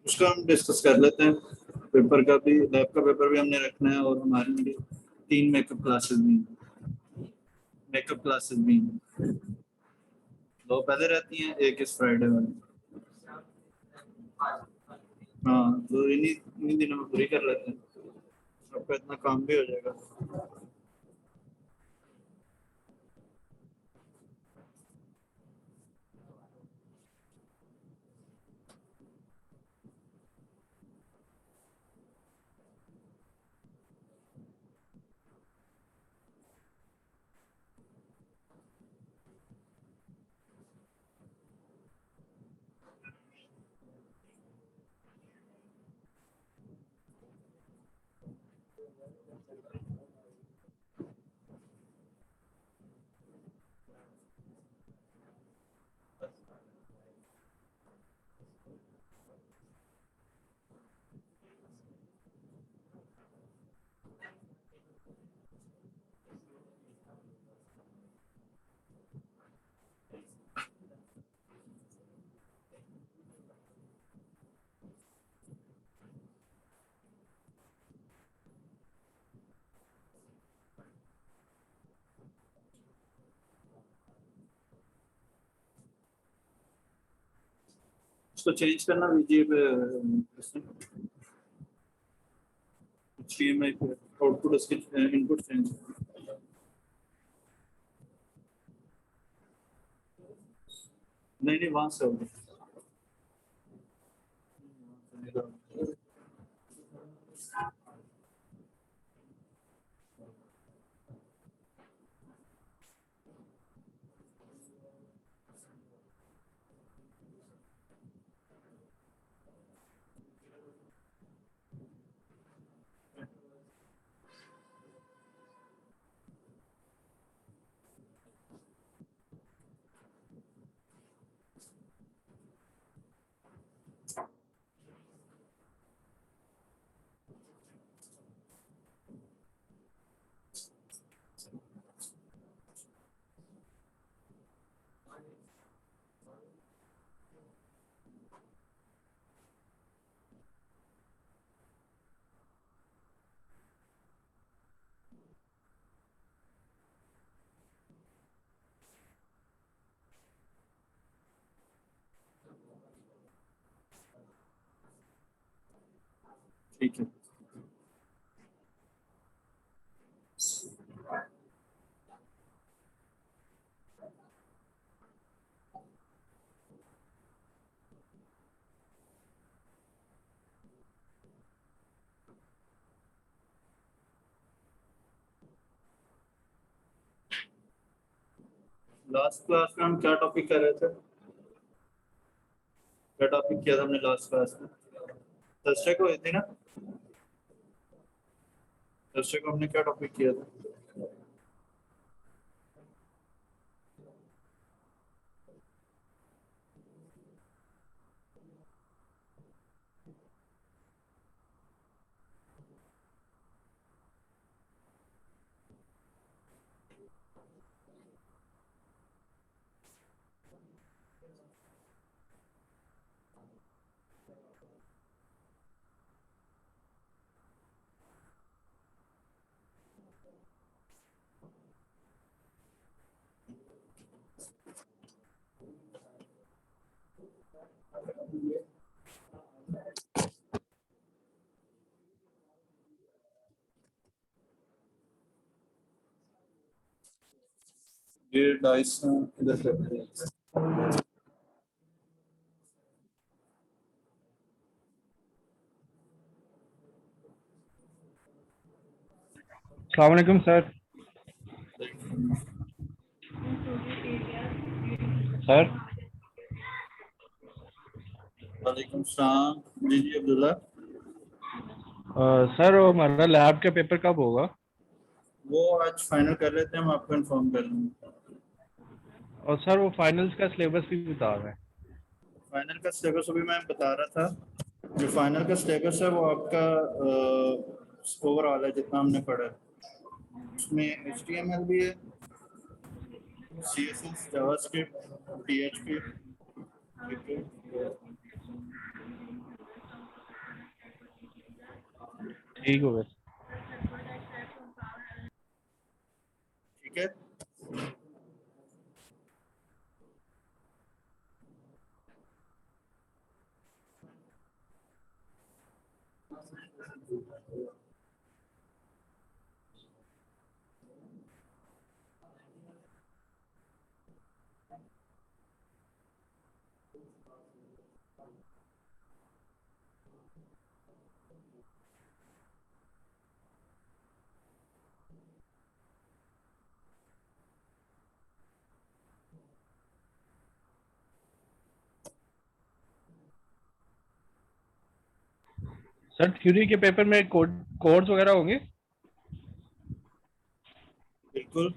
उसका हम डिस्कस कर लेते हैं। पेपर का भी, लैब का पेपर भी हमने रखना है, और हमारे लिए 3 मेकअप क्लासेस भी हैं। 2 पहले रहती हैं, एक इस फ्राइडे वाली। हाँ, तो इन्हीं इन्हीं दिनों में पूरी कर लेते हैं, आपका इतना काम भी हो जाएगा। उसको चेंज करना वीजीए पे, HDMI पे आउटपुट, उसके इनपुट चेंज। नहीं नहीं, वहां से होगा। ठीक है। लास्ट क्लास में हम क्या टॉपिक कर रहे थे? क्या टॉपिक किया था हमने लास्ट क्लास में? थर्सडे को हुई थी ना? थर्सडे को हमने क्या टॉपिक किया था? ये डाइस इधर करते हैं। अस्सलाम वालेकुम सर। सर वालेकुम सलाम। जी जी, अब्दुल्ला। सर वो हमारा लैब का पेपर कब होगा? वो आज फाइनल कर लेते हैं, हम आपको इन्फॉर्म कर देंगे। और सर वो फाइनल्स का सिलेबस भी बता रहे हैं। फाइनल का सिलेबस अभी मैं बता रहा था। जो फाइनल का सिलेबस है वो आपका ओवरऑल है जितना हमने पढ़ा है। उसमें HTML भी है, CSS, जावास्क्रिप्ट, PHP, ठीक है, ठीक हो गया। ठीक है। सर थ्योरी के पेपर में कोड्स वगैरह होंगे? बिल्कुल।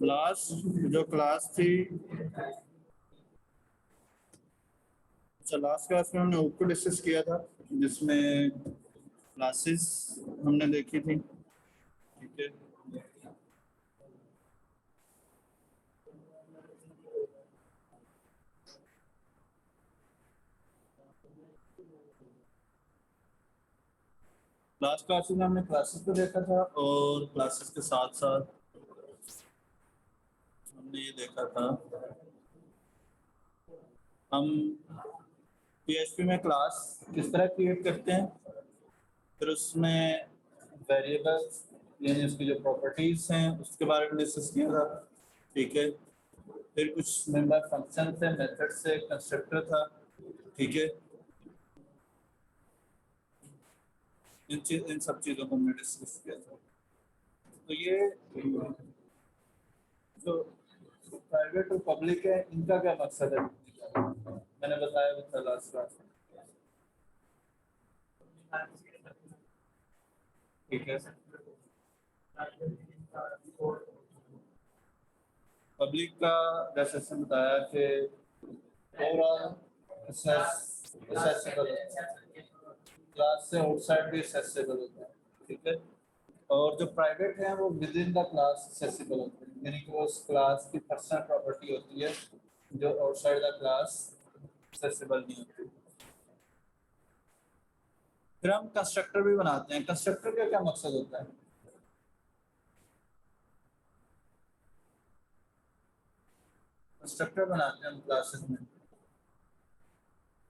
लास्ट जो क्लास थी, अच्छा लास्ट क्लास में हमने ओपको डिस्कस किया था, जिसमें क्लासेस हमने देखी थी। ठीक है। लास्ट क्लासेस में हमने क्लासेस को देखा था, और क्लासेस के साथ साथ हमने ये देखा था हम PHP में क्लास किस तरह क्रिएट करते हैं, फिर उसमें वेरिएबल्स यानी उसकी जो प्रॉपर्टीज हैं उसके बारे में डिस्कस किया था। ठीक है। फिर कुछ मेंबर फंक्शन थे, मेथड से, कंस्ट्रक्टर था। ठीक है। इन सब चीज़ों को हमने डिस्कस किया था। तो ये जो प्राइवेट और पब्लिक है, इनका क्या मकसद है, मैंने बताया था लास्ट क्लास में। ठीक है। पब्लिक का जैसे से बताया कि ओवरऑल एक्सेसिबल है, क्लास से आउटसाइड भी एक्सेसिबल होता है। ठीक है। और जो प्राइवेट है वो with in the class accessible होते हैं, यानी कि वो उस क्लास की पर्सनल प्रॉपर्टी होती है जो आउटसाइड द क्लास एक्सेसिबल नहीं होती। फिर हम कंस्ट्रक्टर भी बनाते हैं। कंस्ट्रक्टर का क्या मकसद होता है? कंस्ट्रक्टर बनाते हैं हम क्लासेस में।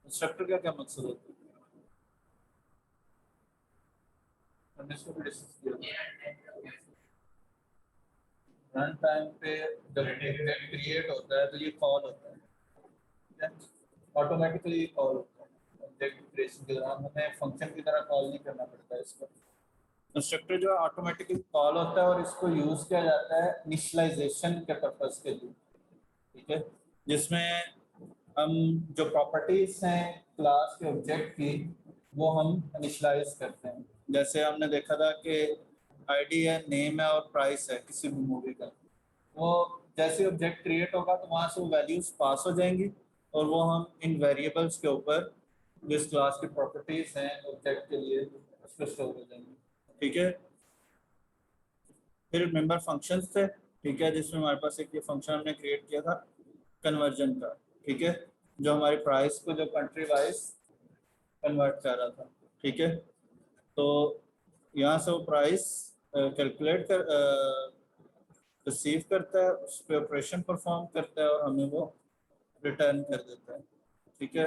कंस्ट्रक्टर का क्या मकसद होता है? हमने इसको भी डिस्कस किया। रन टाइम पे जब ऑब्जेक्ट क्रिएट होता है तो ये कॉल होता है, ऑटोमेटिकली कॉल होता है। ऑब्जेक्ट क्रिएशन के दौरान हमें फंक्शन की तरह कॉल नहीं करना पड़ता है इसको। कंस्ट्रक्टर जो ऑटोमेटिकली कॉल होता है और इसको यूज किया जाता है इनिशियलाइजेशन के पर्पस के लिए। ठीक है। जिसमें हम जो प्रॉपर्टीज हैं क्लास के ऑब्जेक्ट की, वो हम इनिशियलाइज करते हैं। जैसे हमने देखा था कि आईडी है, नेम है और प्राइस है किसी भी मूवी का। वो जैसे ऑब्जेक्ट क्रिएट होगा तो वहाँ से वो वैल्यूज पास हो जाएंगी, और वो हम इन वेरिएबल्स के ऊपर जिस क्लास की प्रॉपर्टीज हैं ऑब्जेक्ट के लिए उस पर स्टोर हो जाएंगी। ठीक है। फिर मेंबर फंक्शंस थे। ठीक है। जिसमें हमारे पास एक ये फंक्शन हमने क्रिएट किया था कन्वर्जन का। ठीक है। जो हमारी प्राइस को जो कंट्री वाइज कन्वर्ट कर रहा था। ठीक है। तो यहाँ से वो प्राइस कैलकुलेट कर रिसीव करता है, उस पर ऑपरेशन परफॉर्म करता है और हमें वो रिटर्न कर देता है। ठीक है,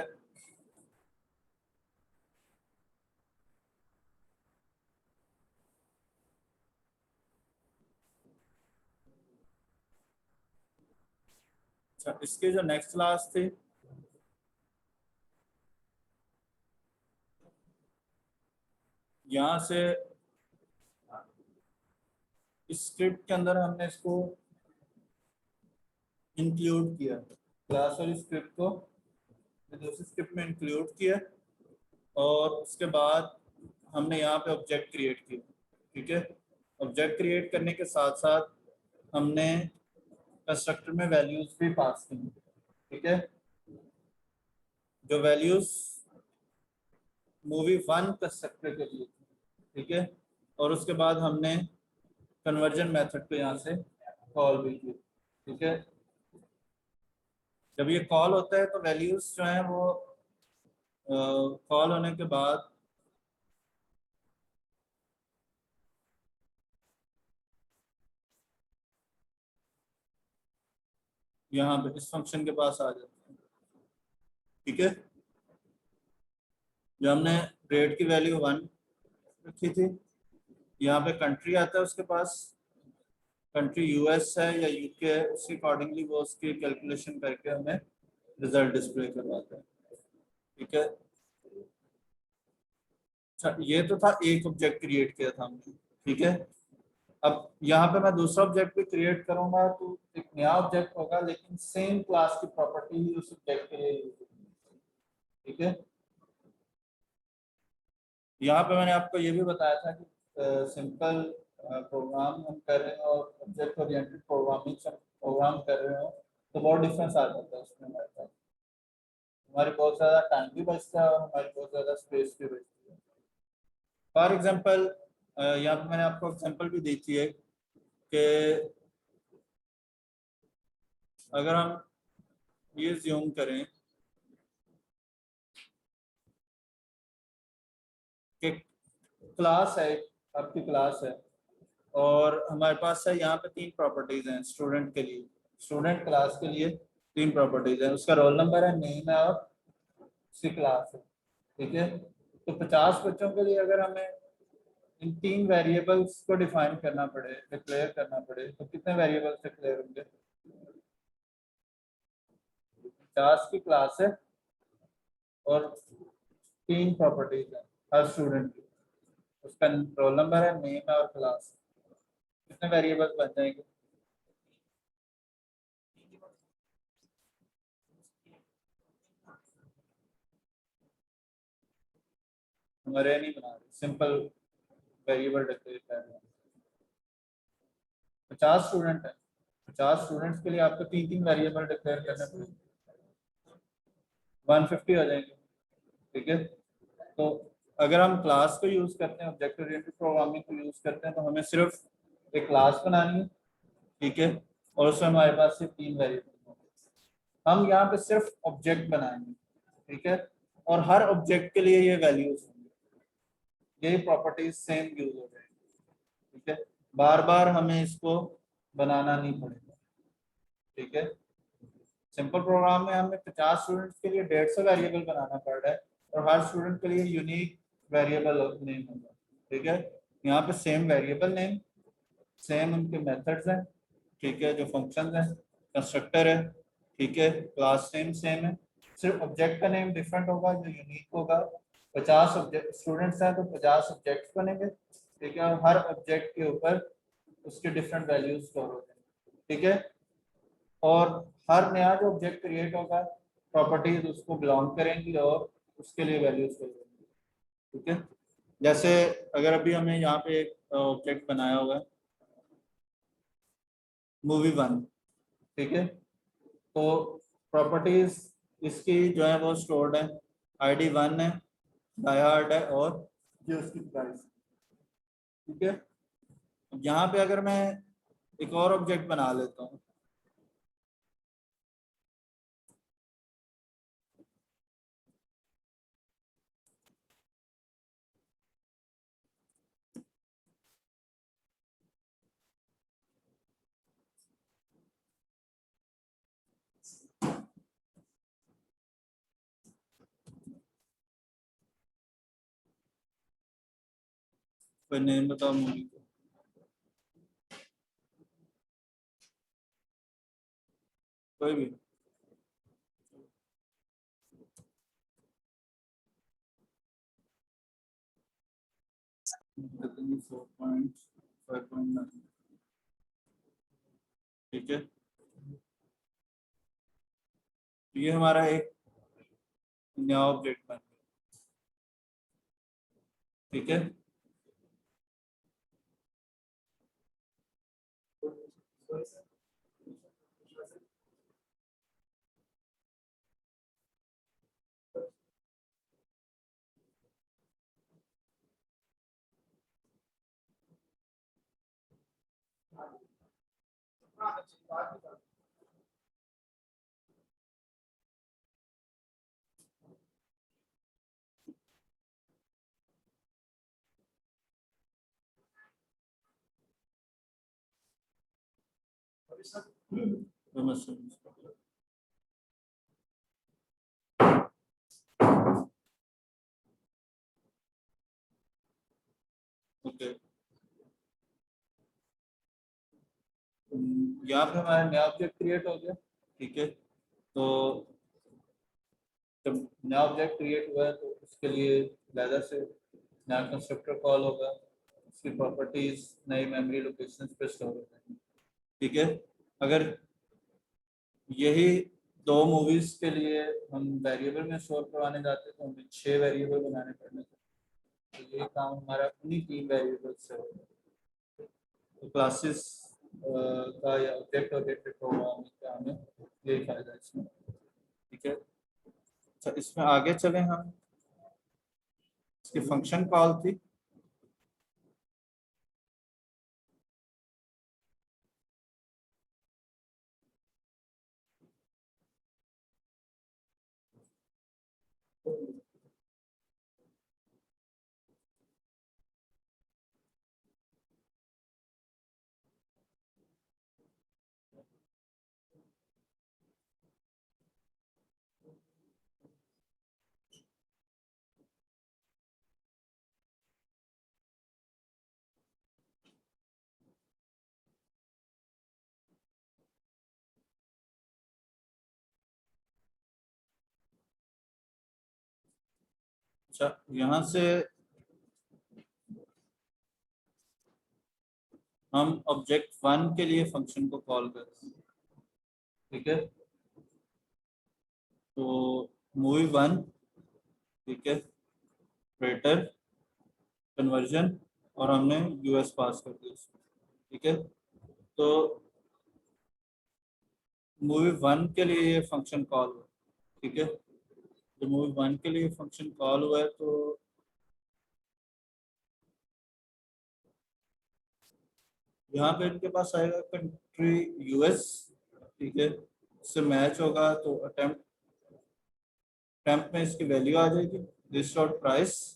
अच्छा इसके जो नेक्स्ट क्लास थी, यहाँ से इस स्क्रिप्ट के अंदर हमने इसको इंक्लूड किया, क्लास और स्क्रिप्ट को दूसरी स्क्रिप्ट में इंक्लूड किया, और उसके बाद हमने यहाँ पे ऑब्जेक्ट क्रिएट किया। ठीक है, ऑब्जेक्ट क्रिएट करने के साथ साथ हमने कंस्ट्रक्टर में वैल्यूज भी पास की। ठीक है, जो वैल्यूज मूवी 1 कंस्ट्रक्टर के लिए थी। ठीक है, और उसके बाद हमने कन्वर्जन मेथड को यहाँ से कॉल भी की। ठीक है, जब ये कॉल होता है तो वैल्यूज जो है वो कॉल होने के बाद यहाँ पे इस फंक्शन के पास आ जाते हैं। ठीक है, जो हमने रेट की वैल्यू 1 रखी थी, यहाँ पे कंट्री आता है, उसके पास कंट्री यूएस है या यूके है, उसके अकॉर्डिंगली वो उसकी कैलकुलेशन करके हमें रिजल्ट डिस्प्ले करवाता है। ठीक है, अच्छा ये तो था एक ऑब्जेक्ट क्रिएट किया था हमने। ठीक है, अब यहाँ पे मैं दूसरा ऑब्जेक्ट भी क्रिएट करूंगा तो एक नया ऑब्जेक्ट होगा, लेकिन सेम क्लास की प्रॉपर्टी ही उस ऑब्जेक्ट के लिए यूज होगी। ठीक है, यहाँ पे मैंने आपको ये भी बताया था कि सिंपल प्रोग्राम हम कर रहे हैं और ऑब्जेक्ट ओरिएंटेड प्रोग्रामिंग से प्रोग्राम कर रहे हो तो बहुत डिफरेंस आ जाता है उसमें। हमारे पास हमारी बहुत ज़्यादा टाइम भी बचता है और हमारी बहुत ज़्यादा स्पेस भी बचती है। फॉर एग्जांपल यहाँ पे मैंने आपको एग्जांपल भी दी थी है कि अगर हम ये ज्यूम करें कि क्लास है, आपकी क्लास है और हमारे पास है यहाँ पे 3 प्रॉपर्टीज हैं स्टूडेंट के लिए, स्टूडेंट क्लास के लिए 3 प्रॉपर्टीज हैं, उसका रोल नंबर है, नेम है और उसकी क्लास है। ठीक है, तो 50 बच्चों के लिए अगर हमें इन 3 वेरिएबल्स को डिफाइन करना पड़े, डिक्लेयर करना पड़े, तो कितने वेरिएबल्स डिक्लेयर होंगे? 50 की क्लास है और 3 प्रॉपर्टीज है हर स्टूडेंट की, उसका रोल नंबर है, नेम है और क्लास। कितने वेरिएबल्स बन जाएंगे? हमारे नहीं बना रहे, सिंपल वेरिएबल डिक्लेयर कर रहे हैं। 50 स्टूडेंट है, 50 स्टूडेंट्स के लिए आपको 3 वेरिएबल डिक्लेयर करने पड़ेंगे, 150 हो जाएंगे। ठीक है, तो अगर हम क्लास को यूज करते हैं, ऑब्जेक्ट ओरिएंटेड प्रोग्रामिंग को यूज करते हैं, तो हमें सिर्फ एक क्लास बनानी है। ठीक है, और उसमें हमारे पास सिर्फ 3 वेरिएबल होंगे। हम यहाँ पे सिर्फ ऑब्जेक्ट बनाएंगे। ठीक है, और हर ऑब्जेक्ट के लिए ये वैल्यूज होंगे, यही प्रॉपर्टीज सेम यूज हो जाएंगी। ठीक है, बार बार हमें इसको बनाना नहीं पड़ेगा। ठीक है, सिंपल प्रोग्राम में हमें 50 स्टूडेंट्स के लिए 150 वेरिएबल बनाना पड़ रहा है और हर स्टूडेंट के लिए यूनिक वेरिएबल नेम होगा। ठीक है, यहाँ पे सेम वेरिएबल नेम, सेम उनके मेथड्स हैं। ठीक है, जो फंक्शंस हैं, कंस्ट्रक्टर है। ठीक है, क्लास नेम सेम है, सिर्फ ऑब्जेक्ट का नेम डिफरेंट होगा जो यूनिक होगा। 50 ऑब्जेक्ट स्टूडेंट्स हैं तो 50 ऑब्जेक्ट्स बनेंगे। ठीक है, और हर ऑब्जेक्ट के ऊपर उसके डिफरेंट वैल्यूज स्टोर हो जाएंगे। ठीक है, और हर नया जो ऑब्जेक्ट क्रिएट होगा प्रॉपर्टीज उसको बिलोंग करेंगी और उसके लिए वैल्यूज करेंगी। ठीक है, जैसे अगर अभी हमें यहाँ पे एक ऑब्जेक्ट बनाया हुआ है मूवी 1। ठीक है, तो प्रॉपर्टीज इसकी जो है वो स्टोर्ड है, आईडी 1 है, डाई हार्ड है और ये उसकी प्राइस। ठीक है, यहाँ पे अगर मैं एक और ऑब्जेक्ट बना लेता हूँ, कोई नेम बताओ मूवी को। कोई भी। कितनी 4.5.9। ठीक है, तो ये हमारा एक नया ऑब्जेक्ट बन गया। ठीक है, तो मैं ओके, यहाँ पे हमारा नया ऑब्जेक्ट क्रिएट हो गया। ठीक है, तो जब नया ऑब्जेक्ट क्रिएट हुआ है तो उसके लिए लेदर से नया कंस्ट्रक्टर कॉल होगा, उसकी प्रॉपर्टीज नई मेमोरी लोकेशन पे स्टोर हो जाएंगी। ठीक है, अगर यही दो मूवीज के लिए हम वेरिएबल में स्टोर करवाने जाते तो हमें 6 वेरिएबल बनाने पड़ने थे, तो ये काम हमारा उन्हीं 3 वेरिएबल से होगा। तो क्लासेस का या ऑब्जेक्ट ओरिएंटेड प्रोग्रामिंग का हमें यही फायदा है इसमें। ठीक है, अच्छा इसमें आगे चले हम। इसकी फंक्शन कॉल थी, अच्छा यहाँ से हम ऑब्जेक्ट 1 के लिए फंक्शन को कॉल करते हैं। ठीक है, तो मूवी 1, ठीक है, ऑपरेटर कन्वर्जन, और हमने यूएस पास कर दिया इसमें। ठीक है, तो मूवी 1 के लिए ये फंक्शन कॉल हुआ। ठीक है, तो मूवी 1 के लिए फंक्शन कॉल हुआ है तो यहाँ पे इनके पास आएगा कंट्री यूएस। ठीक है, इससे मैच होगा तो अटेम्प्ट में इसकी वैल्यू आ जाएगी, दिस डॉट प्राइस।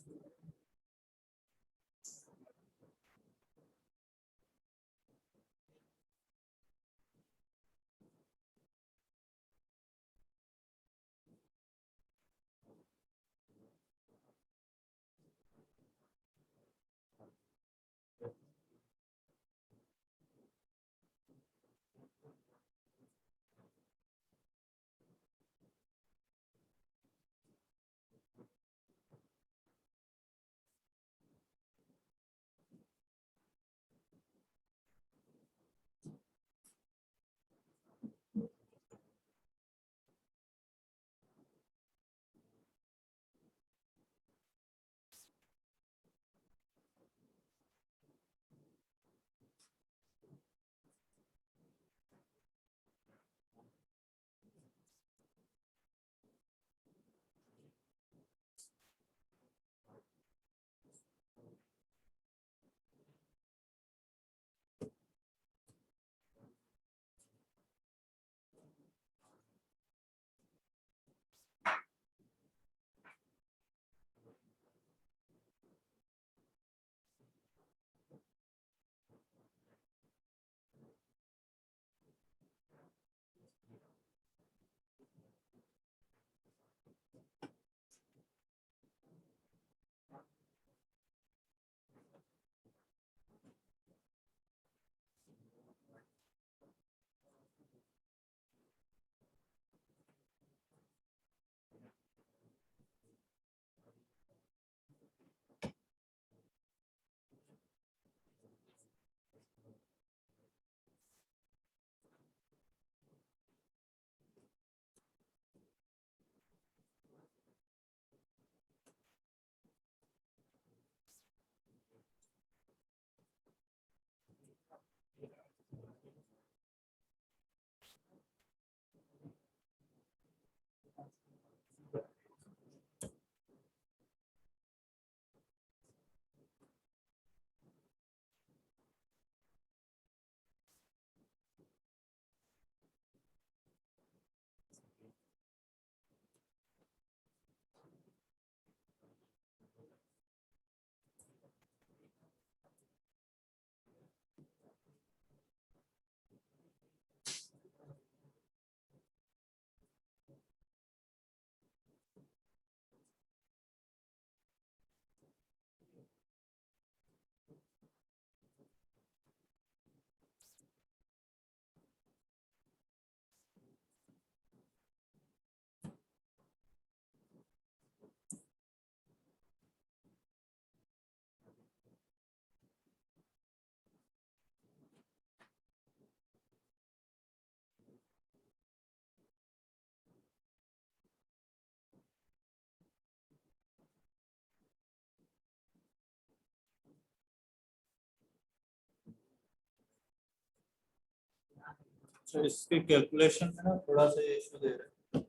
तो इसके कैलकुलेशन में ना थोड़ा सा इशू दे रहा है,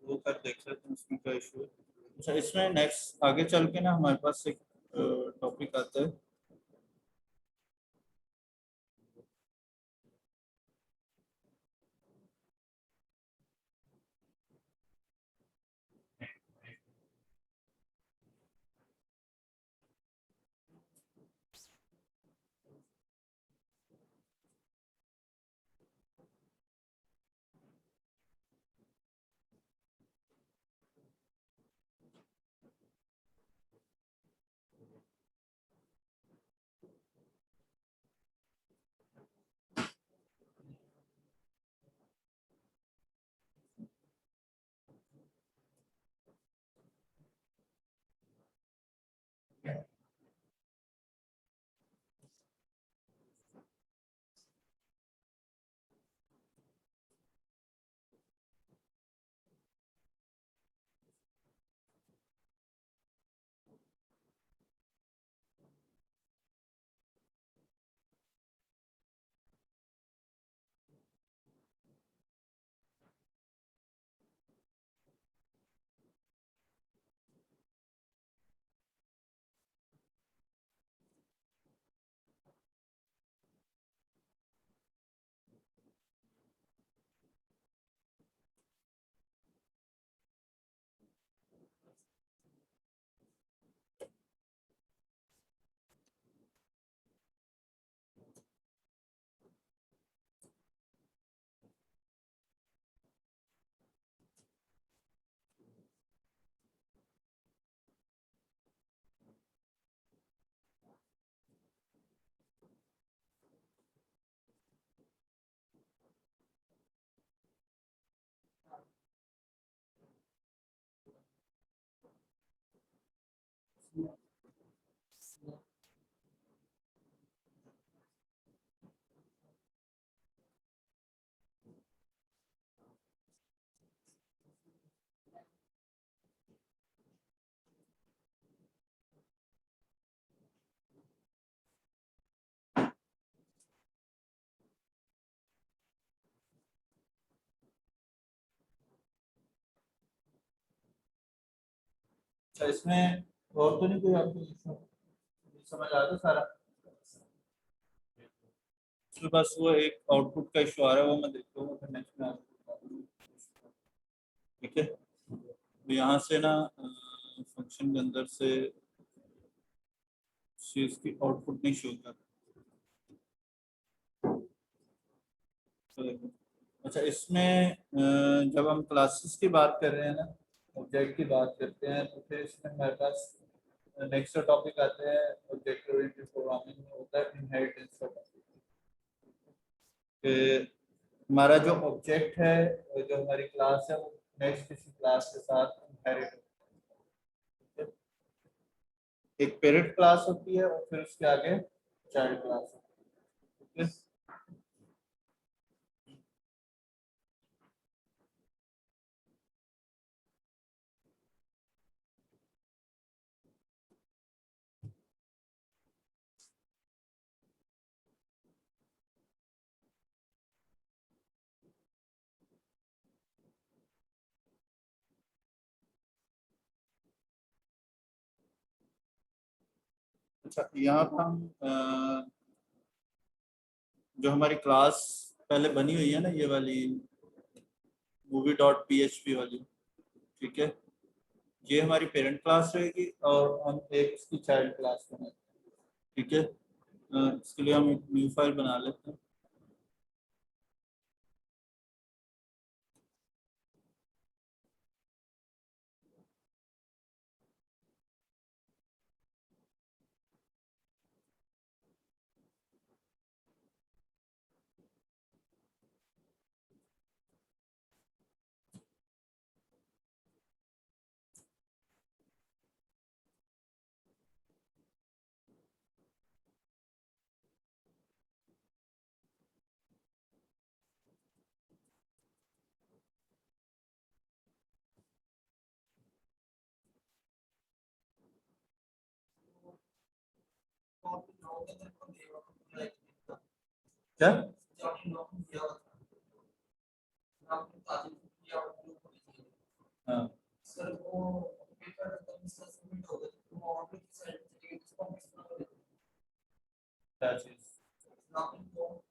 वो कर देख लेते हैं उसमें क्या इशू है। अच्छा, इसमें नेक्स्ट आगे चल के ना हमारे पास एक टॉपिक आता है अच्छा, इसमें और तो नहीं कोई आपको issue? समझ आ गया सारा? उसके पास वो एक आउटपुट का इशू आ रहा है, वो मैं देख लूँगा फिर नेक्स्ट में आपको। ठीक है, तो यहाँ से ना फंक्शन के अंदर से चीज की आउटपुट नहीं शो कर। अच्छा, इसमें जब हम क्लासेस की बात कर रहे हैं ना, ऑब्जेक्ट की बात करते हैं, तो फिर इसमें हमारे पास नेक्स्ट टॉपिक आते हैं ऑब्जेक्ट ओरिएंटेड प्रोग्रामिंग में, होता है इनहेरिटेंस का टॉपिक। हमारा जो ऑब्जेक्ट है, जो हमारी क्लास है, वो नेक्स्ट किसी क्लास के साथ इनहेरिट होती है। एक पेरेंट क्लास होती है और फिर उसके आगे चाइल्ड क्लास होती है। अच्छा, यहाँ पर हम जो हमारी क्लास पहले बनी हुई है ना, ये वाली movie.php वाली, ठीक है, ये हमारी पेरेंट क्लास रहेगी और हम एक उसकी चाइल्ड क्लास बनाते हैं। ठीक है, इसके लिए हम एक न्यू फाइल बना लेते हैं। क्या? हाँ सर वो पेपर इसका सबमिट हो गया तो वो ऑफिस की साइड से इसको क्या चीज लॉगिन को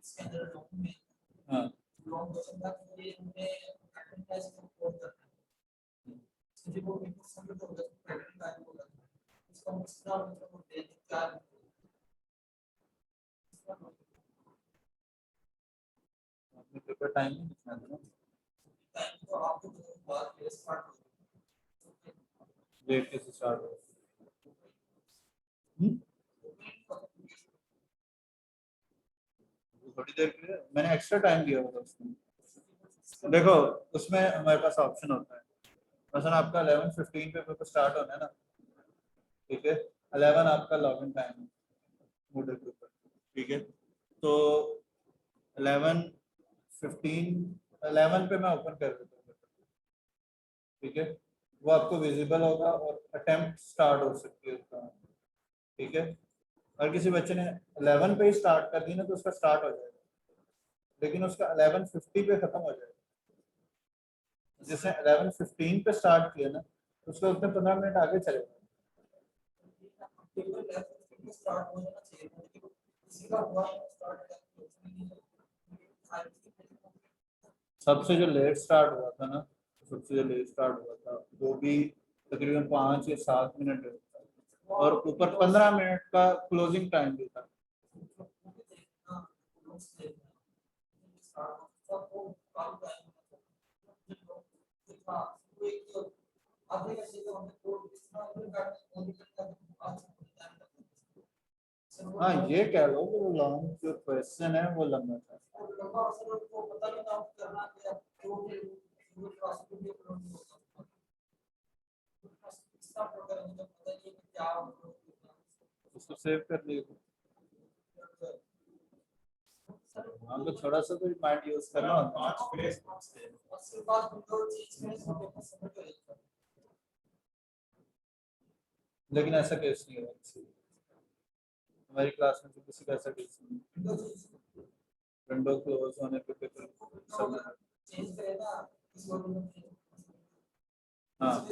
इसके अंदर डॉक्यूमेंट हाँ लॉग क्वेश्चन का ये हमने एडवर्टाइज को कोड करना है इसके वो पेपर सबमिट हो गया तो पेमेंट का हो गया इसका मतलब मतलब डेट क्या अपने पेपर टाइम में लिखना था ना टाइम तो आपको बाद में स्टार्ट हो डेट कैसे स्टार्ट हो थोड़ी देर के लिए मैंने एक्स्ट्रा टाइम दिया होगा उसमें देखो उसमें हमारे पास ऑप्शन होता है मसलन आपका 11:15 पे पेपर स्टार्ट होना है ना ठीक है 11 आपका लॉगिन टाइम है मूडल के ऊपर ठीक है तो 11:15 पे मैं ओपन कर देता हूँ ठीक है वो आपको विजिबल होगा और अटेम्प्ट स्टार्ट हो सकती है उसका ठीक है अगर किसी बच्चे ने 11 पे ही स्टार्ट कर दी ना तो उसका स्टार्ट हो जाएगा लेकिन उसका 11:50 पे खत्म हो जाएगा जिसने 11:15 पे स्टार्ट किया ना तो उसका उसमें 15 मिनट आगे चलेगा स्टार्ट हो जाना चाहिए किसी का हुआ स्टार्ट सबसे जो लेट स्टार्ट हुआ था ना सबसे जो लेट स्टार्ट हुआ था वो भी तकरीबन 5 या 7 मिनट और ऊपर 15 मिनट का क्लोजिंग टाइम भी था हाँ ये कह लो कि वो लॉन्ग जो क्वेश्चन है वो लंबा था उसको सेव कर लिया हाँ तो थोड़ा सा तो माइंड यूज करना होता है लेकिन ऐसा केस नहीं हुआ हमारी क्लास में तो किसी का ऐसा केस नहीं विंडो क्लोज होने पे पेपर सब हाँ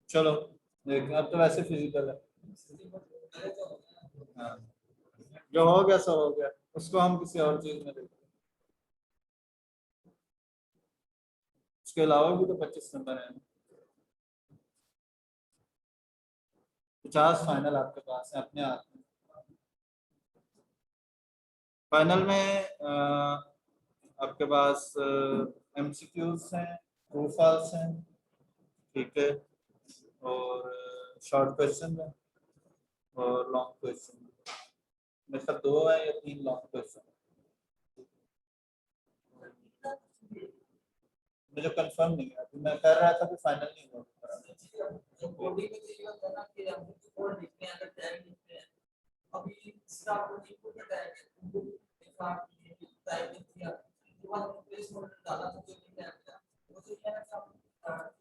चलो देखते अब तो वैसे फिजिकल है हाँ जो हो गया सो हो गया उसको हम किसी और चीज में देखते उसके अलावा भी तो 25 नंबर है 50 फाइनल आपके पास है अपने हाथ में फाइनल में आपके पास एमसीक्यूज हैं ट्रू फॉल्स हैं ठीक है और शॉर्ट क्वेश्चन है और लॉन्ग क्वेश्चन मेरे साथ 2 है या 3 लॉन्ग क्वेश्चन मुझे कंफर्म नहीं है अभी मैं कर रहा था कि फाइनल नहीं हुआ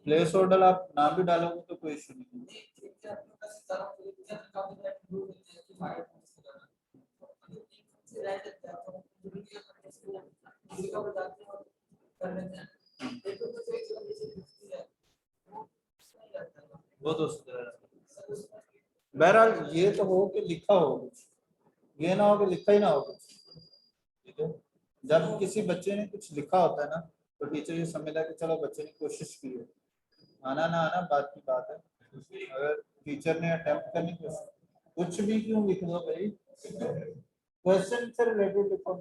प्लेस ऑर्डर आप ना भी डालोगे तो कोई इशू नहीं वो तो बहरहाल ये तो हो कि लिखा हो कुछ ये ना हो कि लिखा ही ना हो कुछ ठीक है जब किसी बच्चे ने कुछ लिखा होता है ना तो टीचर ये समझता है कि चलो बच्चे ने कोशिश की है आना ना आना बात की बात है अगर टीचर ने अटेम्प्ट करने की कुछ भी क्यों लिख दो भाई क्वेश्चन से रिलेटेड लिखो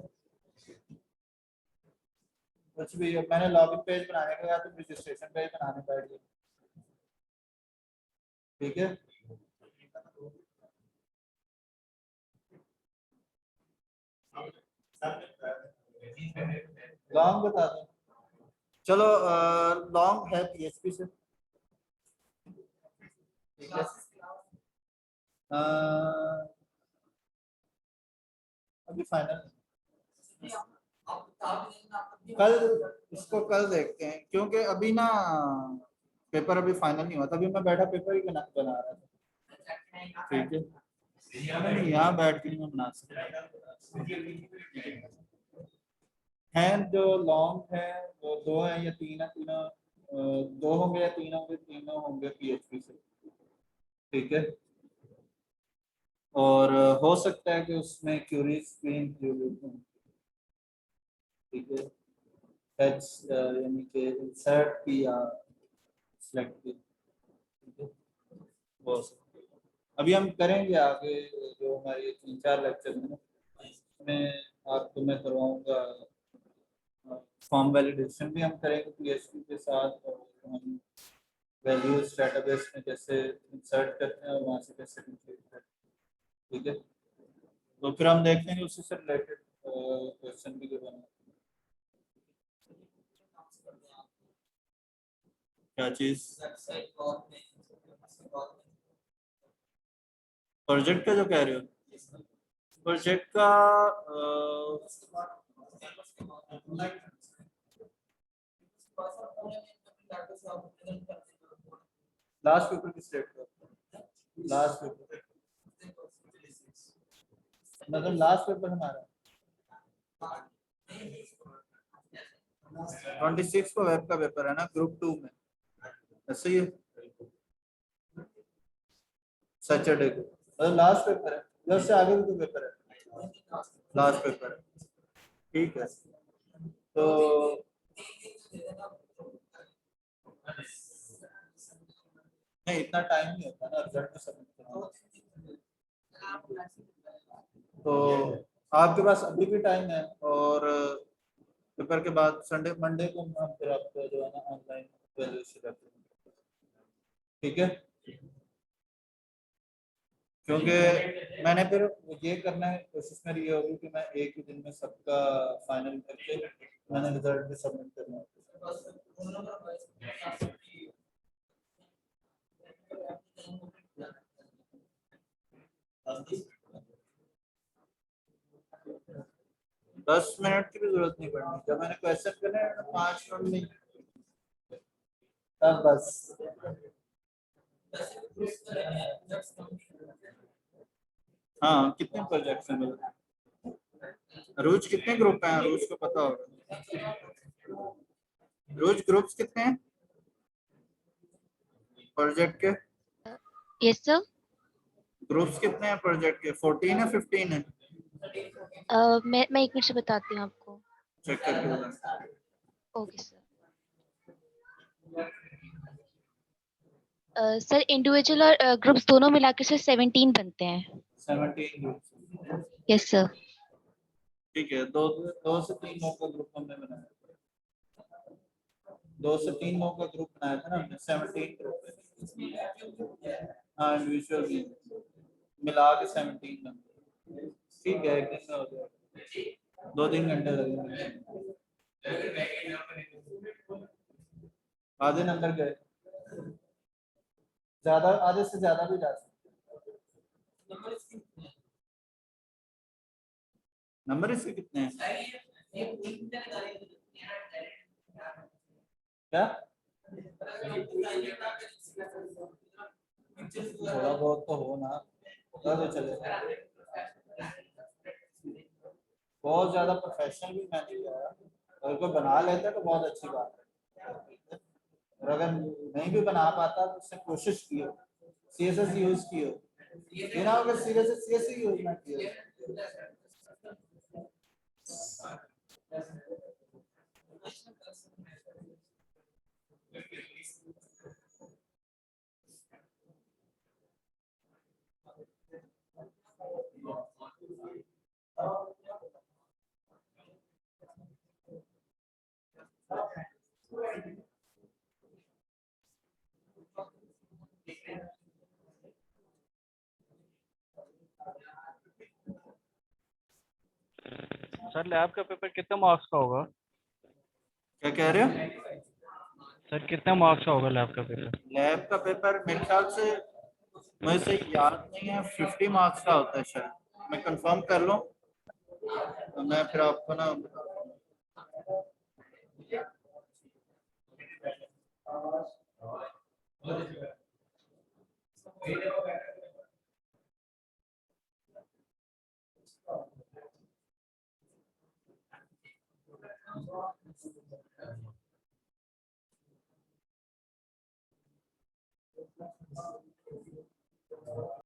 कुछ भी मैंने लॉगिन पेज बनाने का या तो रजिस्ट्रेशन पेज बनाने बैठ गया ठीक है लॉन्ग बता दो चलो लॉन्ग है पीएचपी से ठीक है अभी फाइनल कल इसको कल देखते हैं क्योंकि अभी ना पेपर अभी फाइनल नहीं हुआ तभी मैं बैठा पेपर ही बना रहा था ठीक है नहीं, यहाँ बैठ के नहीं मैं बना सकता। हैं जो लॉन्ग है वो 2 है या 3 है, तीनों 2 होंगे या 3 होंगे, तीनों होंगे PHP से, ठीक है। और हो सकता है कि उसमें क्यूरीज भी इंक्लूडेड हों, ठीक है। यानी कि इंसर्ट किया, सिलेक्ट किया, ठीक है, वो अभी हम करेंगे आगे जो हमारे 3-4 लेक्चर में, इसमें आपको मैं करवाऊंगा फॉर्म वैलिडेशन भी हम करेंगे PHP के साथ, और हम वैल्यूज डेटाबेस में कैसे इंसर्ट करते हैं और वहाँ से कैसे रिट्रीव करते हैं, ठीक है। तो फिर हम देख लेंगे उससे से रिलेटेड क्वेश्चन भी करवाना। क्या चीज? प्रोजेक्ट का जो कह रहे हो, प्रोजेक्ट का लास्ट पेपर किस डेट का? लास्ट पेपर मतलब लास्ट पेपर हमारा 26 को वेब का पेपर है ना, ग्रुप 2 में, ऐसे ही सैटरडे को, मतलब लास्ट पेपर है, जब से आगे भी तो पेपर है, लास्ट पेपर है, ठीक है। तो नहीं, इतना टाइम नहीं होता ना रिजल्ट में सबमिट करने, तो आपके पास अभी भी टाइम है, और पेपर के बाद संडे मंडे को हम फिर आपको जो है ना ऑनलाइन वैल्यूएशन करते हैं, ठीक है। क्योंकि मैंने फिर ये करना है, कोशिश मेरी ये होगी कि मैं एक ही दिन में सबका फाइनल करके मैंने रिजल्ट भी सबमिट करना है। 10 मिनट की भी जरूरत नहीं पड़नी, जब मैंने क्वेश्चन करना है 5 मिनट नहीं, तब बस। हाँ, कितने प्रोजेक्ट्स हैं मेरे? रोज कितने ग्रुप हैं? रोज को पता होगा, रोज ग्रुप्स कितने हैं प्रोजेक्ट के? Yes sir. ग्रुप्स कितने हैं प्रोजेक्ट के? 14 है 15 है? मैं एक मिनट से बताती हूँ आपको। चेक करके बताना। Okay sir. सर इंडिविजुअल और ग्रुप्स दोनों मिला के सर 17 बनते हैं। 17 ग्रुप्स, यस सर। ठीक है। 2 से 3 लोगों का ग्रुप हमने बनाया, 2 से 3 लोगों का ग्रुप बनाया था ना हमने, 17 ग्रुप है। हाँ, इंडिविजुअल भी मिला के 17 नंबर, ठीक है। एक दिन में हो जाएगा, 2-3 घंटे लगेंगे, आधे नंबर गए, ज्यादा आधे से ज्यादा भी जा सकते। नंबर इसके कितने हैं? क्या? थोड़ा बहुत तो हो ना, तो चलेगा। बहुत ज्यादा प्रोफेशनल भी मैं नहीं किया, अगर कोई बना लेता है तो बहुत अच्छी बात है, और अगर नहीं भी बना पाता तो उससे कोशिश की हो, CSS यूज की हो, ये ना अगर CSS यूज ना किया। सर लैब का पेपर कितने मार्क्स का होगा? क्या कह रहे हो? सर कितने मार्क्स का होगा लैब का पेपर? लैब का पेपर मेरे ख्याल से, मुझे सही याद नहीं है, 50 मार्क्स का होता है शायद, मैं कंफर्म कर लूं तो मैं फिर आपको ना